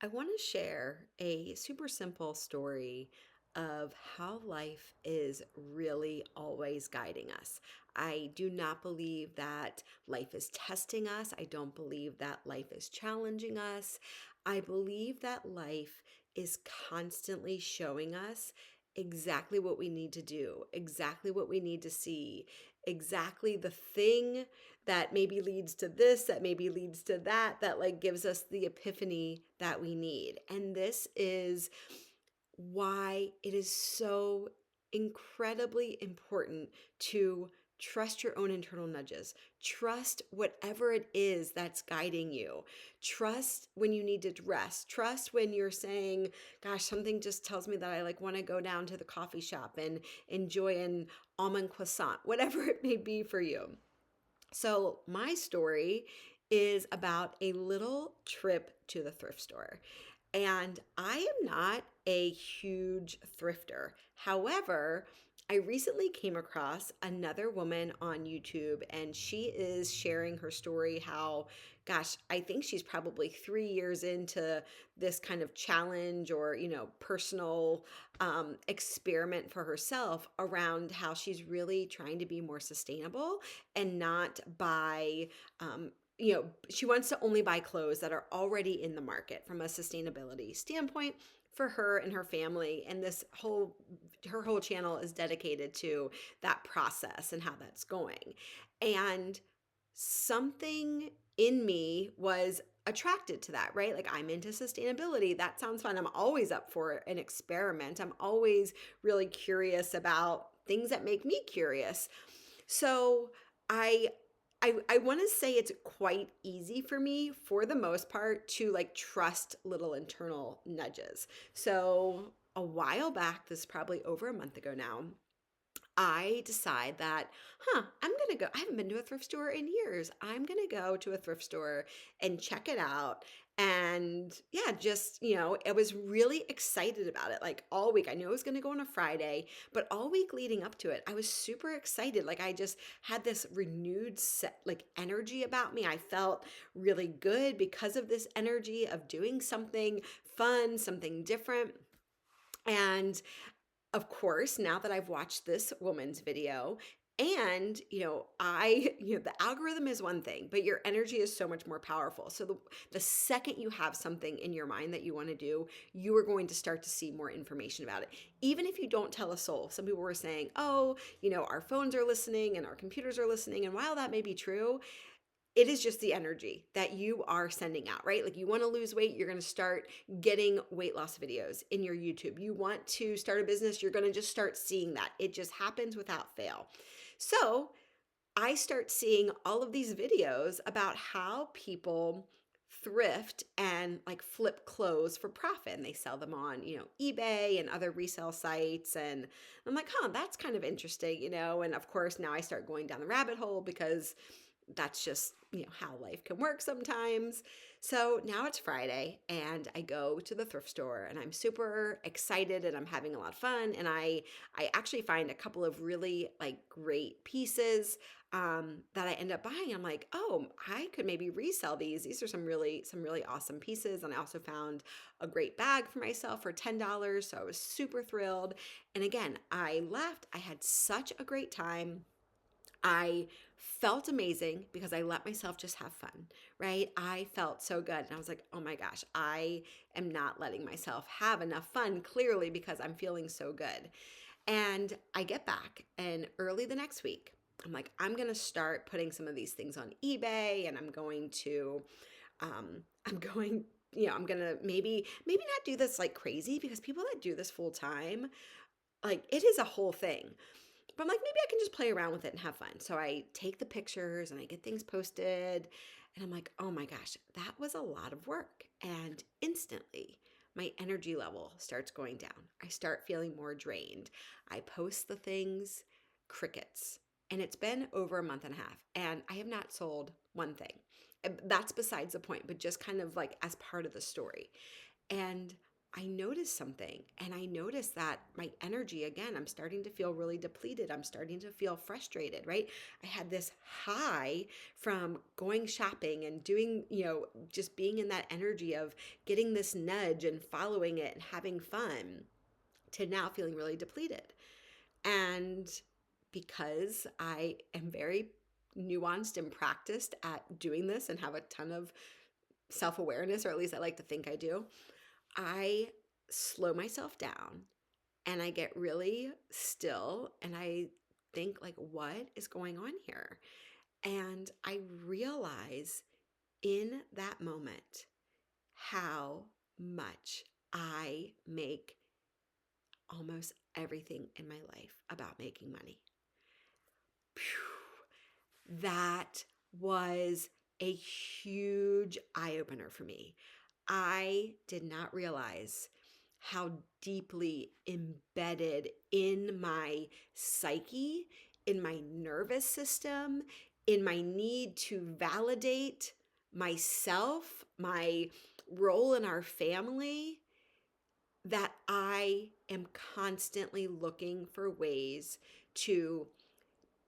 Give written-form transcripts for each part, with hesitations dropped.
I want to share a super simple story of how life is really always guiding us. I do not believe that life is testing us. I don't believe that life is challenging us. I believe that life is constantly showing us exactly what we need to do, exactly what we need to see, exactly the thing that maybe leads to this, that maybe leads to that, that like gives us the epiphany that we need. And this is why it is so incredibly important to trust your own internal nudges. Trust whatever it is that's guiding you. Trust when you need to rest. Trust when you're saying, gosh, something just tells me that I like want to go down to the coffee shop and enjoy an almond croissant, whatever it may be for you. So, my story is about a little trip to the thrift store. And I am not a huge thrifter. However, I recently came across another woman on YouTube and she is sharing her story how, gosh, I think she's probably 3 years into this kind of challenge or, personal experiment for herself around how she's really trying to be more sustainable and not buy she wants to only buy clothes that are already in the market from a sustainability standpoint for her and her family. And her whole channel is dedicated to that process and how that's going. And something in me was attracted to that, right? Like I'm into sustainability. That sounds fun. I'm always up for an experiment. I'm always really curious about things that make me curious. So I I want to say it's quite easy for me for the most part to like trust little internal nudges. So a while back, this is probably over a month ago now, I decide that, I'm going to go. I haven't been to a thrift store in years. I'm going to go to a thrift store and check it out. And yeah, just, I was really excited about it. Like all week, I knew I was going to go on a Friday, but all week leading up to it, I was super excited. Like I just had this renewed like energy about me. I felt really good because of this energy of doing something fun, something different. And of course, now that I've watched this woman's video, and the algorithm is one thing, but your energy is so much more powerful. So the second you have something in your mind that you want to do, you are going to start to see more information about it. Even if you don't tell a soul. Some people were saying, oh, our phones are listening and our computers are listening. And while that may be true, it is just the energy that you are sending out, right? Like you want to lose weight, you're going to start getting weight loss videos in your YouTube. You want to start a business, you're going to just start seeing that. It just happens without fail. So I start seeing all of these videos about how people thrift and like flip clothes for profit and they sell them on, eBay and other resale sites. And I'm like, that's kind of interesting, and of course now I start going down the rabbit hole because that's just how life can work sometimes. So now it's Friday and I go to the thrift store and I'm super excited and I'm having a lot of fun, and I actually find a couple of really like great pieces that I end up buying. I'm like, oh, I could maybe resell these are some really awesome pieces. And I also found a great bag for myself for $10, so I was super thrilled. And again, I left, I had such a great time. I felt amazing because I let myself just have fun, right? I felt so good. And I was like, oh my gosh, I am not letting myself have enough fun, clearly, because I'm feeling so good. And I get back, and early the next week, I'm like, I'm going to start putting some of these things on eBay, and I'm going to, I'm going, I'm going to maybe not do this like crazy, because people that do this full time, like it is a whole thing. But I'm like, maybe I can just play around with it and have fun. So I take the pictures and I get things posted. And I'm like, oh my gosh, that was a lot of work. And instantly, my energy level starts going down. I start feeling more drained. I post the things, crickets. And it's been over a month and a half, and I have not sold one thing. And that's besides the point, but just kind of like as part of the story. And I noticed something, and I noticed that my energy, again, I'm starting to feel really depleted. I'm starting to feel frustrated, right? I had this high from going shopping and doing, just being in that energy of getting this nudge and following it and having fun, to now feeling really depleted. And because I am very nuanced and practiced at doing this and have a ton of self awareness, or at least I like to think I do, I slow myself down and I get really still and I think, like, what is going on here? And I realize in that moment how much I make almost everything in my life about making money. Phew. That was a huge eye opener for me. I did not realize how deeply embedded in my psyche, in my nervous system, in my need to validate myself, my role in our family, that I am constantly looking for ways to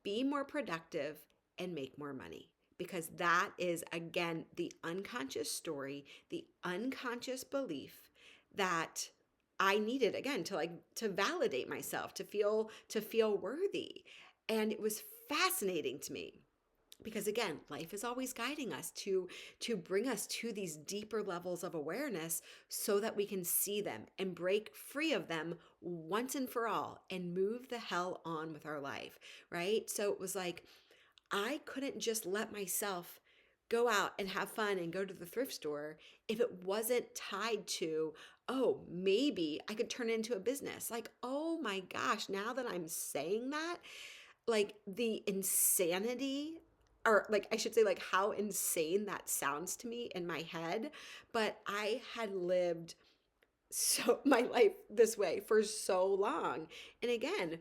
be more productive and make more money. Because that is, again, the unconscious story, the unconscious belief that I needed, again, to validate myself, to feel worthy. And it was fascinating to me because, again, life is always guiding us to bring us to these deeper levels of awareness so that we can see them and break free of them once and for all and move the hell on with our life, right? So it was like I couldn't just let myself go out and have fun and go to the thrift store if it wasn't tied to, oh, maybe I could turn it into a business. Like, oh my gosh, now that I'm saying that, like the insanity, or like I should say, like how insane that sounds to me in my head. But I had lived so my life this way for so long. And again,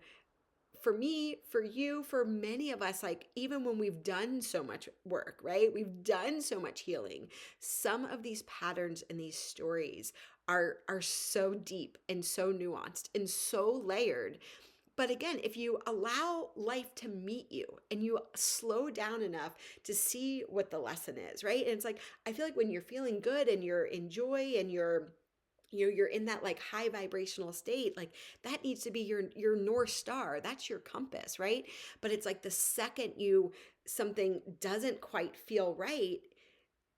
for me, for you, for many of us, like even when we've done so much work, right? We've done so much healing. Some of these patterns and these stories are so deep and so nuanced and so layered. But again, if you allow life to meet you and you slow down enough to see what the lesson is, right? And it's like, I feel like when you're feeling good and you're in joy and you're in that like high vibrational state, like that needs to be your north star. That's your compass, right? But it's like the second you something doesn't quite feel right,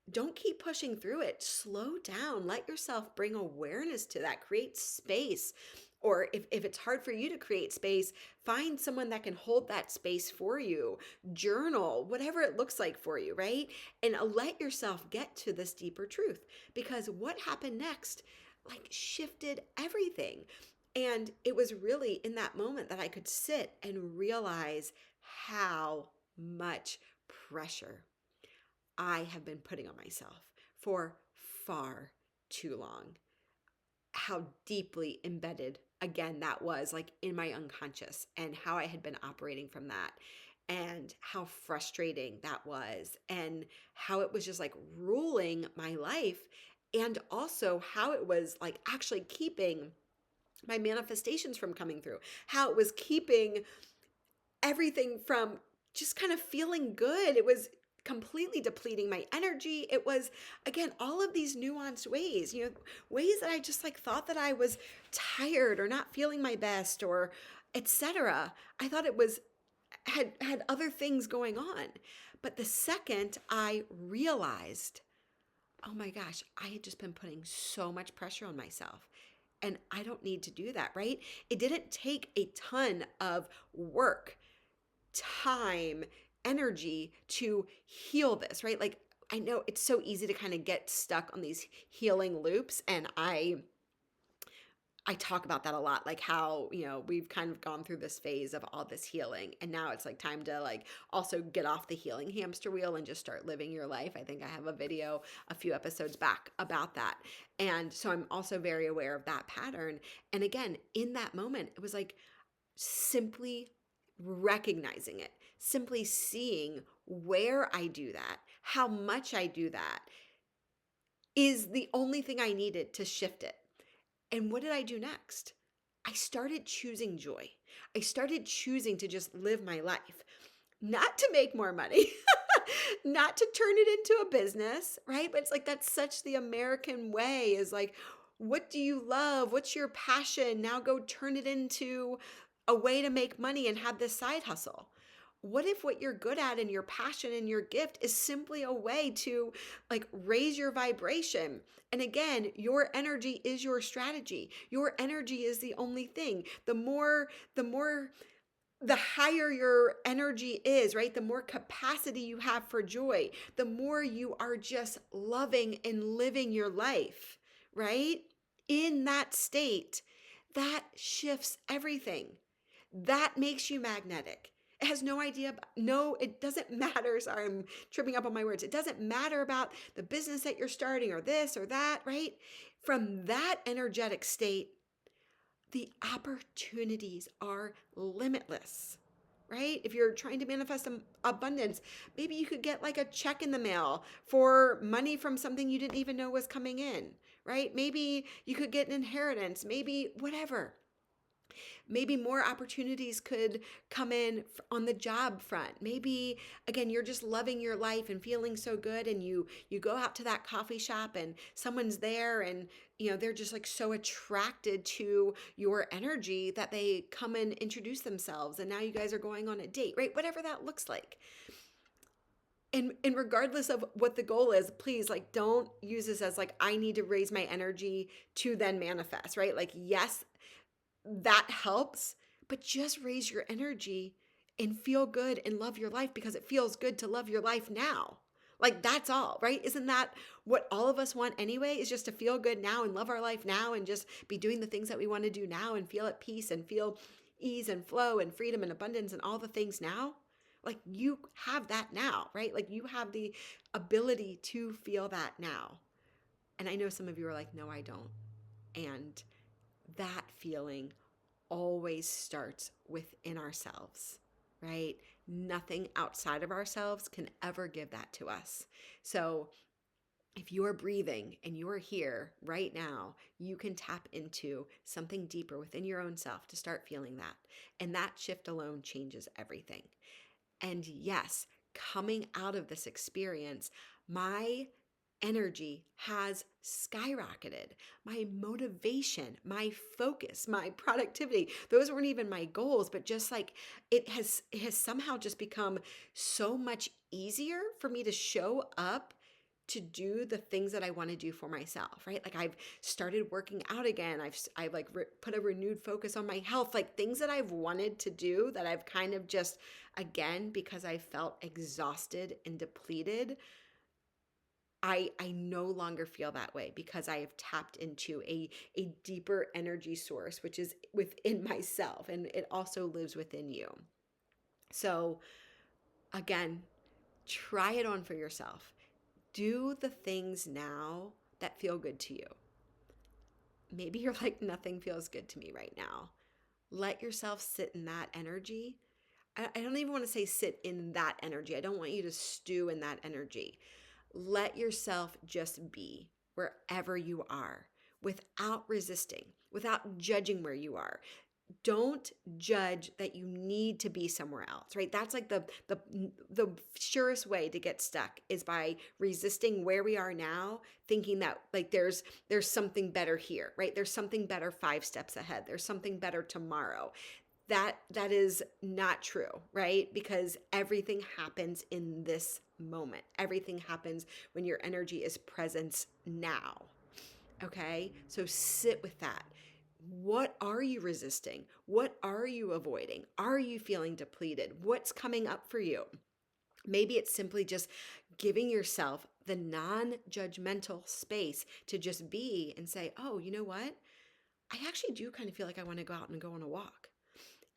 don't keep pushing through it. Slow down. Let yourself bring awareness to that. Create space. Or if it's hard for you to create space, find someone that can hold that space for you. Journal, whatever it looks like for you, right? And let yourself get to this deeper truth. Because what happened next, like, shifted everything. And it was really in that moment that I could sit and realize how much pressure I have been putting on myself for far too long. How deeply embedded, again, that was like in my unconscious, and how I had been operating from that, and how frustrating that was, and how it was just like ruling my life, and also how it was like actually keeping my manifestations from coming through, how it was keeping everything from just kind of feeling good. It was completely depleting my energy. It was, again, all of these nuanced ways, ways that I just like thought that I was tired or not feeling my best or etc. I thought it was had other things going on. But the second I realized, oh my gosh, I had just been putting so much pressure on myself. And I don't need to do that, right? It didn't take a ton of work, time, energy to heal this, right? Like I know it's so easy to kind of get stuck on these healing loops, and I talk about that a lot, like how, we've kind of gone through this phase of all this healing and now it's like time to like also get off the healing hamster wheel and just start living your life. I think I have a video a few episodes back about that. And so I'm also very aware of that pattern. And again, in that moment, it was like simply recognizing it, simply seeing where I do that, how much I do that is the only thing I needed to shift it. And what did I do next? I started choosing joy. I started choosing to just live my life, not to make more money, not to turn it into a business, right? But it's like that's such the American way is like, what do you love? What's your passion? Now go turn it into a way to make money and have this side hustle. What if what you're good at and your passion and your gift is simply a way to like raise your vibration? And again, your energy is your strategy. Your energy is the only thing. The more the higher your energy is, right? The more capacity you have for joy, the more you are just loving and living your life, right? In that state, that shifts everything. That makes you magnetic. It has no idea. No, it doesn't matter. Sorry, I'm tripping up on my words. It doesn't matter about the business that you're starting or this or that, right? From that energetic state, the opportunities are limitless, right? If you're trying to manifest abundance, maybe you could get like a check in the mail for money from something you didn't even know was coming in, right? Maybe you could get an inheritance, maybe whatever. Maybe more opportunities could come in on the job front. Maybe again you're just loving your life and feeling so good and you go out to that coffee shop and someone's there and they're just like so attracted to your energy that they come and introduce themselves and now you guys are going on a date, right? Whatever that looks like. And regardless of what the goal is, please like don't use this as like I need to raise my energy to then manifest, right? Like yes, that helps, but just raise your energy and feel good and love your life because it feels good to love your life now. Like that's all, right? Isn't that what all of us want anyway? Is just to feel good now and love our life now and just be doing the things that we want to do now and feel at peace and feel ease and flow and freedom and abundance and all the things now? Like you have that now, right? Like you have the ability to feel that now. And I know some of you are like, no, I don't. And that feeling always starts within ourselves, right? Nothing outside of ourselves can ever give that to us. So if you are breathing and you are here right now, you can tap into something deeper within your own self to start feeling that. And that shift alone changes everything. And yes, coming out of this experience, my energy has skyrocketed. My motivation, my focus, my productivity, those weren't even my goals, but just like it has somehow just become so much easier for me to show up to do the things that I want to do for myself, right? Like I've started working out again. I've like put a renewed focus on my health, like things that I've wanted to do that I've kind of just again because I felt exhausted and depleted. I no longer feel that way because I have tapped into a deeper energy source, which is within myself and it also lives within you. So again, try it on for yourself. Do the things now that feel good to you. Maybe you're like, nothing feels good to me right now. Let yourself sit in that energy. I don't even want to say sit in that energy. I don't want you to stew in that energy. Let yourself just be wherever you are without resisting, without judging where you are. Don't judge that you need to be somewhere else, right? That's like the surest way to get stuck is by resisting where we are now, thinking that like there's something better here, right? There's something better 5 steps ahead. There's something better tomorrow. That is not true, right? Because everything happens in this moment. Everything happens when your energy is present now. Okay? So sit with that. What are you resisting? What are you avoiding? Are you feeling depleted? What's coming up for you? Maybe it's simply just giving yourself the non judgmental space to just be and say, oh, you know what? I actually do kind of feel like I want to go out and go on a walk.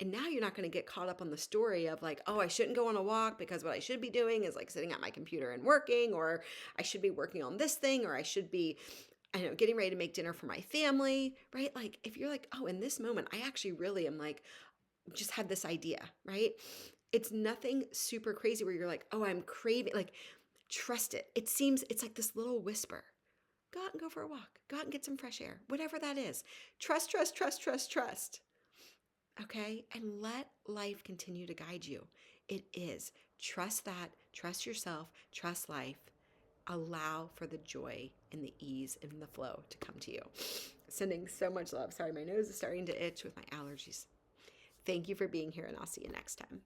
And now you're not going to get caught up on the story of like, oh, I shouldn't go on a walk because what I should be doing is like sitting at my computer and working, or I should be working on this thing, or I should be, I don't know, getting ready to make dinner for my family, right? Like if you're like, oh, in this moment, I actually really am like, just had this idea, right? It's nothing super crazy where you're like, oh, I'm craving, like, trust it. It's like this little whisper, Go out and go for a walk. Go out and get some fresh air, whatever that is. Trust, trust, trust, trust, trust. Okay? And let life continue to guide you. It is. Trust that, trust yourself, trust life. Allow for the joy and the ease and the flow to come to you. Sending so much love. Sorry, my nose is starting to itch with my allergies. Thank you for being here, and I'll see you next time.